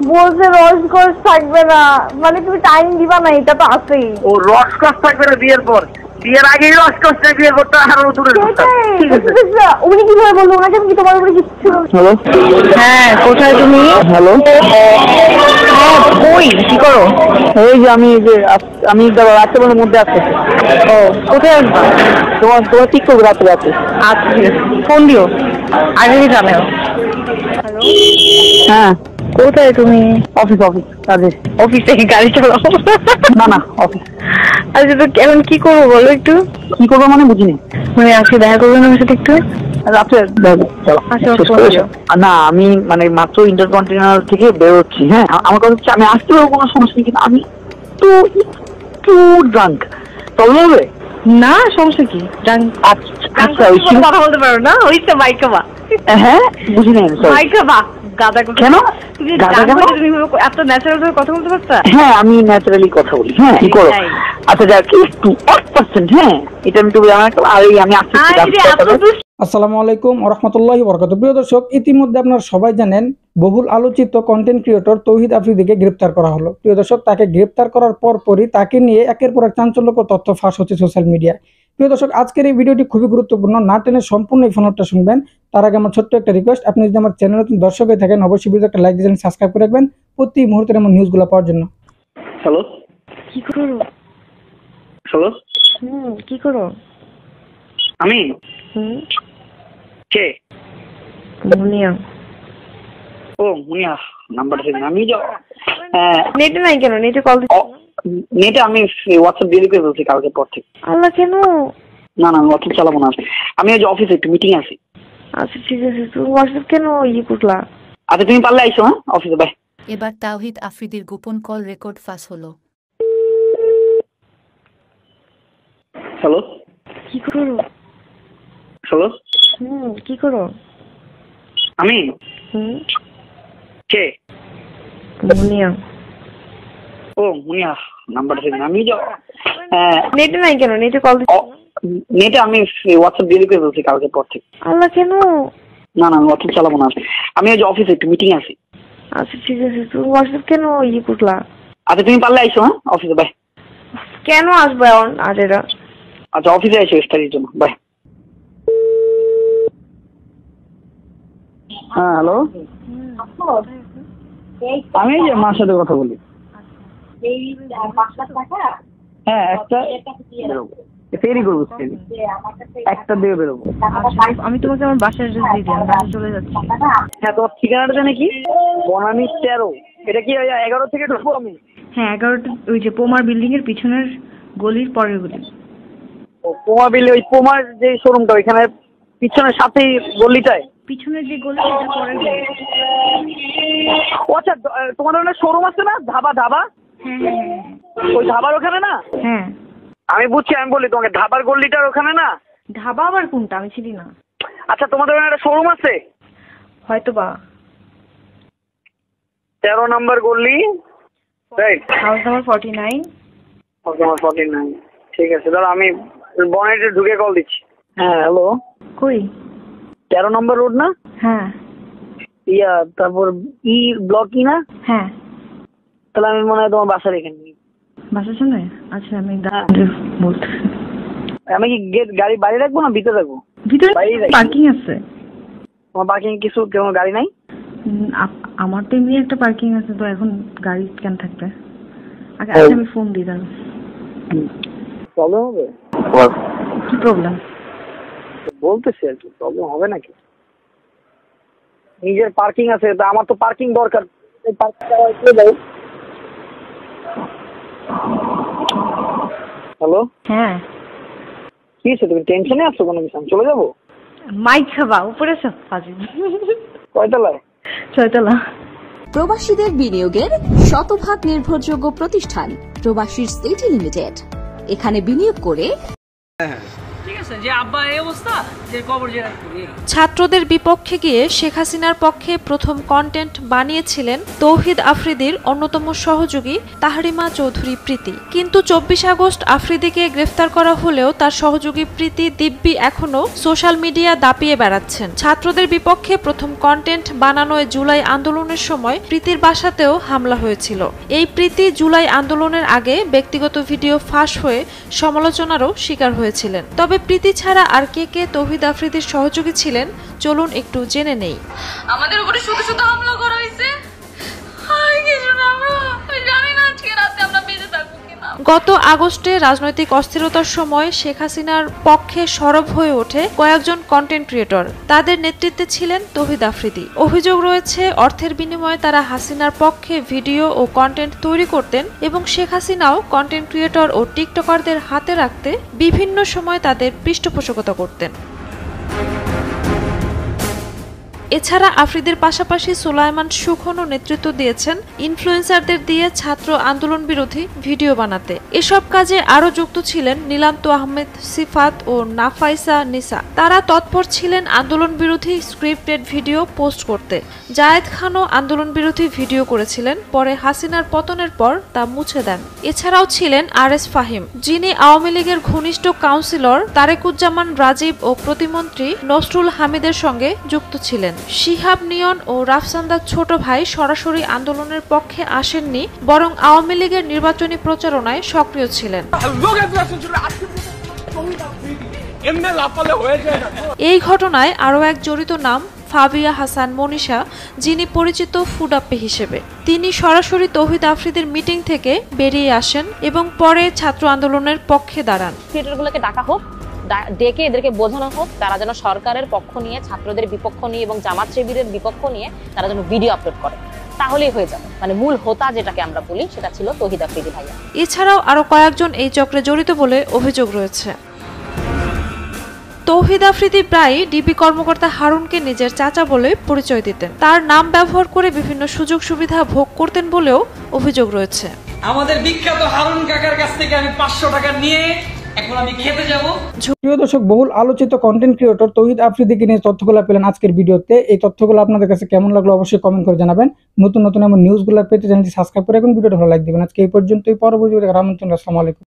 বলছে রসকস থাকবে না, মানে তুমি টাইম দিবা না, এটা তো আছেই। ও রসকস থাকবে না বিয়ের পর, বিয়ের আগেই রসকস নেই, বিয়ের পর তো আরো দূরে। উনি কিভাবে বলবো? ওনাকে আমি কি তোমার উপরে কিচ্ছু। হ্যালো, হ্যাঁ কোথায় তুমি? হ্যালো, হ্যাঁ কই, কি করো? এই যে আমি রাত্রেবেলার মধ্যে আসতেছি। ও কোথায় আসবা? তোমার ঠিক করবো রাত্রে আছে। আচ্ছা ঠিক আছে, ফোন দিও, আগে জানাও। হ্যালো, হ্যাঁ কোথায় তুমি? অফিস কাজে। অফিস থেকে গাড়ি চালাও? না অফিস। আচ্ছা তো এখন কি করবো বলো একটু। কি করবো মানে বুঝিনি। মানে আজকে দেখা করবেন আমার সাথে একটু? রাত্রে না, আমি মানে মাত্র ইন্টারকন্টিনেন্টাল থেকে বেরোচ্ছি। হ্যাঁ আমার কথা হচ্ছে আমি আসতে পারবো, কোনো সমস্যা নেই, কিন্তু আমি তো একটু ড্রাঙ্ক। চলো হবে না, সমস্যা কি? আচ্ছা কথা বলতে পারো না? ওই তো মাইকাবা। হ্যাঁ বুঝি নাই মাইকাবা গাদা কেন? তুমি এত ন্যাচারাল ভাবে কথা বলতে পারতা? হ্যাঁ আমি ন্যাচারালি কথা বলি। হ্যাঁ কি করো? আচ্ছা যাক একটু 1%। হ্যাঁ এটা আমি একটু আমি আসসালামু আলাইকুম ওয়া রাহমাতুল্লাহি ওয়া বারাকাতুহু। প্রিয় দর্শক, ইতিমধ্যে আপনারা সবাই জানেন বহুল আলোচিত কন্টেন্ট ক্রিয়েটর তৌহিদ আফ্রিদিকে গ্রেফতার করা হলো। প্রিয় দর্শক, তাকে গ্রেফতার করার পরই তাকে নিয়ে একের পর এক চাঞ্চল্যকর তথ্য ফাঁস হচ্ছে সোশ্যাল মিডিয়ায়। প্রিয় দর্শক, আজকের এই ভিডিওটি খুবই গুরুত্বপূর্ণ, না টেনে সম্পূর্ণ এই ফোনটা শুনবেন। তার আগে আমার ছোট্ট একটা রিকোয়েস্ট, আপনি যদি আমার চ্যানেল নতুন দর্শক হয়ে থাকেন অবশ্যই ভিডিওতে একটা লাইক দিয়ে সাবস্ক্রাইব করে রাখবেন প্রতি মুহূর্তের আমার নিউজগুলো পাওয়ার জন্য। হ্যালো, কি করো? হ্যালো, কি করো? আমি কে? মুনিয়া। ও মুনিয়া, নাম্বার দিন। আমি নেটে নাই কেন? নেটে কল দিচ্ছি। নেটে আমি হোয়াটসঅ্যাপ দিয়ে করে বলছি কালকে পর থেকে। আল্লাহ, কেন? না আমি হোয়াটসঅ্যাপ চালাবো না, আমি ওই যে অফিসে একটু মিটিং আছি। আচ্ছা ঠিক আছে, তুমি হোয়াটসঅ্যাপ কেন করলা? আচ্ছা তুমি পারলে আইসো। হ্যাঁ অফিসে, বাই। এবার তাওহিদ আফ্রিদির গোপন কল রেকর্ড ফাঁস হলো। হ্যালো, কি করো? হ্যালো, কি করো? আমি কে? মুনিয়া। ও মুনিয়া, নাম্বার দিন। আমি নেটে নাই কেন? নেটে কল দিচ্ছি। নেটে আমি হোয়াটসঅ্যাপ দিয়ে করে বলছি কালকে পর থেকে। আল্লাহ, কেন? না আমি হোয়াটসঅ্যাপ চালাবো না, আমি ওই যে অফিসে একটু মিটিং আছি। আচ্ছা ঠিক আছে, তুমি হোয়াটসঅ্যাপ কেন করলা? আচ্ছা তুমি পারলে আইসো। হ্যাঁ অফিসে, বাই। কেন আসবে এখন আজ এরা? আচ্ছা অফিসে আইসো স্টাডির জন্য, বাই। হ্যাঁ হ্যালো, আমি এই যে মার সাথে কথা বলি। হ্যাঁ একটা ফেরি করবো, একটা দিয়ে বেরোবো। আমি তোমাকে আমার বাসার অ্যাড্রেস দিয়ে দিই, আমি চলে যাচ্ছি। হ্যাঁ তোমার ঠিকানাটা জানে কি? বনানী 13। এটা কি 11 থেকে ঢুকবো আমি? হ্যাঁ 11টা, ওই যে পোমার বিল্ডিং এর পিছনের গলির পরের গলি। ও পোমা বিল্ডিং, ওই পোমার যে শোরুমটা ওইখানে পিছনের সাথেই গলিটায়? পিছনের যে গলি সেটা পরের গলি। ও আচ্ছা, তোমার ওখানে শোরুম আছে না? ধাবা? হ্যাঁ ওই ধাবার ওখানে না? হ্যাঁ আমি বুঝছি, আমি বলি তোমাকে ধাবার গলিটার ওখানে না? ধাবা আবার কোনটা? আমি চিনি না। আচ্ছা তোমাদের ওখানে একটা শোরুম আছে হয়তো বা। 13 নম্বর গলি, right? House number 49। House number 49। ঠিক আছে দাঁড়া, আমি বনেটে ঢুকে কল দিচ্ছি। হ্যাঁ হ্যালো, কই? 13 নম্বর রোড না? হ্যাঁ। তারপর ব্লক না? হ্যাঁ। তাহলে আমি মনে হয় তোমার বাসার এখানে। বাসার সামনে? আচ্ছা আমি বলতেছি। আমি কি গাড়ি বাইরে রাখবো না ভিতরে রাখবো? ভিতরে পার্কিং আছে। তোমার পার্কিং কিছু কোনো গাড়ি নাই? আমার তো এমনি একটা পার্কিং আছে, তো এখন গাড়ি কেন থাকবে? আচ্ছা আমি ফোন দিই দাঁড়াও। প্রবলেম হবে? কি প্রবলেম? বলতেছি আর কি, প্রবলেম হবে নাকি? নিজের পার্কিং আছে, তা আমার তো পার্কিং দরকার। এই পার্কিংটা একটু দাও। হ্যালো, হ্যাঁ কি হয়েছে? তুমি টেনশনে আছো কোনো কিছু? আমি চলে যাবো? মাইক খাবা উপরে সব ফাজিল। কয়তলায়? 6 তলা। প্রবাসীদের বিনিয়োগের শতভাগ নির্ভরযোগ্য প্রতিষ্ঠান প্রবাসী সিটি লিমিটেড। এখানে বিনিয়োগ করে ঠিক আছে। করছে যে আব্বা এই অবস্থা যে কবর জিয়ারত করি। ছাত্রদের বিপক্ষে গিয়ে শেখ হাসিনার পক্ষে প্রথম কন্টেন্ট বানিয়েছিলেন তৌহিদ আফ্রিদির অন্যতম সহযোগী তাহরিমা চৌধুরী প্রীতি। কিন্তু 24 আগস্ট আফ্রিদিকে গ্রেফতার করা হলেও তার সহযোগী প্রীতি দিব্যি এখনো সোশ্যাল মিডিয়া দাপিয়ে বেড়াচ্ছেন। ছাত্রদের বিপক্ষে প্রথম কন্টেন্ট বানানোয় জুলাই আন্দোলনের সময় প্রীতির বাসাতেও হামলা হয়েছিল। এই প্রীতি জুলাই আন্দোলনের আগে ব্যক্তিগত ভিডিও ফাঁস হয়ে সমালোচনারও শিকার হয়েছিলেন। তবে প্রীতি ছাড়া আর কে কে তৌহিদ আফ্রিদির সহযোগী ছিলেন চলুন একটু জেনে নেই। আমাদের উপরে শুধু শুধু হামলা করা হয়েছে, আর কিছু না, আমরা জানি না আজকে রাতে আমরা বেঁচে থাকবো কিনা। গত আগস্টে রাজনৈতিক অস্থিরতার সময় শেখ হাসিনার পক্ষে সরব হয়ে ওঠে কয়েকজন কন্টেন্ট ক্রিয়েটর। তাদের নেতৃত্বে ছিলেন তৌহিদ আফ্রিদি। অভিযোগ রয়েছে অর্থের বিনিময়ে তারা হাসিনার পক্ষে ভিডিও ও কন্টেন্ট তৈরি করতেন এবং শেখ হাসিনাও কন্টেন্ট ক্রিয়েটর ও টিকটকারদের হাতে রাখতে বিভিন্ন সময় তাদের পৃষ্ঠপোষকতা করতেন। এছাড়া আফ্রিদির পাশাপাশি সুলাইমান সুখনও নেতৃত্ব দিয়েছেন ইনফ্লুয়েন্সারদের দিয়ে ছাত্র আন্দোলন বিরোধী ভিডিও বানাতে। এসব কাজে আরও যুক্ত ছিলেন নীলান্ত আহমেদ সিফাত ও নাফাইসা নিসা। তারা তৎপর ছিলেন আন্দোলন বিরোধী স্ক্রিপ্টেড ভিডিও পোস্ট করতে। জায়েদ খানও আন্দোলন বিরোধী ভিডিও করেছিলেন, পরে হাসিনার পতনের পর তা মুছে দেন। এছাড়াও ছিলেন RS ফাহিম, যিনি আওয়ামী লীগের ঘনিষ্ঠ কাউন্সিলর তারেকুজ্জামান রাজীব ও প্রতিমন্ত্রী নসরুল হামিদের সঙ্গে যুক্ত ছিলেন। শিহাব নিয়ন ও রাফসান্দার ছোট ভাই সরাসরি আন্দোলনের পক্ষে আসেননি, বরং আওয়ামী লীগের নির্বাচনী প্রচারণায় সক্রিয় ছিলেন। এই ঘটনায় আরও এক জড়িত নাম ফাবিয়া হাসান মনীষা, যিনি পরিচিত ফুডাপ্পি হিসেবে। তিনি সরাসরি তৌহিদ আফ্রিদির মিটিং থেকে বেরিয়ে আসেন এবং পরে ছাত্র আন্দোলনের পক্ষে দাঁড়ান। ক্রিয়েটরগুলোকে ডাকা হোক, ডেকে এদেরকে বোঝানো হোক তারা যেন সরকারের পক্ষ নিয়ে, ছাত্রদের বিপক্ষ নিয়ে এবং জামাত শিবিরের বিপক্ষ নিয়ে তারা যেন ভিডিও আপলোড করে, তাহলেই হয়ে যাবে। মানে মূল হোতা যেটাকে আমরা বলি সেটা ছিল তৌহিদ আফ্রিদি ভাইয়া। এছাড়াও আরো কয়েকজন এই চক্রে জড়িত বলে অভিযোগ রয়েছে। তৌহিদ আফ্রিদি প্রায়ই ডিবি কর্মকর্তা হারুনকে নিজের চাচা বলে পরিচয় দিতেন। তার নাম ব্যবহার করে বিভিন্ন সুযোগ সুবিধা ভোগ করতেন বলেও অভিযোগ রয়েছে। আমাদের বিখ্যাত হারুন কাকার কাছ থেকে আমি 500 টাকা নিয়ে এখন আমি খেতে যাব। প্রিয় দর্শক, বহুল আলোচিত কন্টেন্ট ক্রিয়েটর তৌহিদ আফ্রিদিকে নিয়ে তথ্যগুলো পেলেন আজকের ভিডিওতে। এই তথ্যগুলো আপনাদের কাছে কেমন লাগলো অবশ্যই কমেন্ট করে জানাবেন। নতুন নতুন এমন নিউজগুলো পেতে চ্যানেলটি সাবস্ক্রাইব করে এবং ভিডিওটা ভালো লাইক দিবেন। আজকে এই পর্যন্তই, পরবর্তী ভিডিওতে আসসালামু আলাইকুম।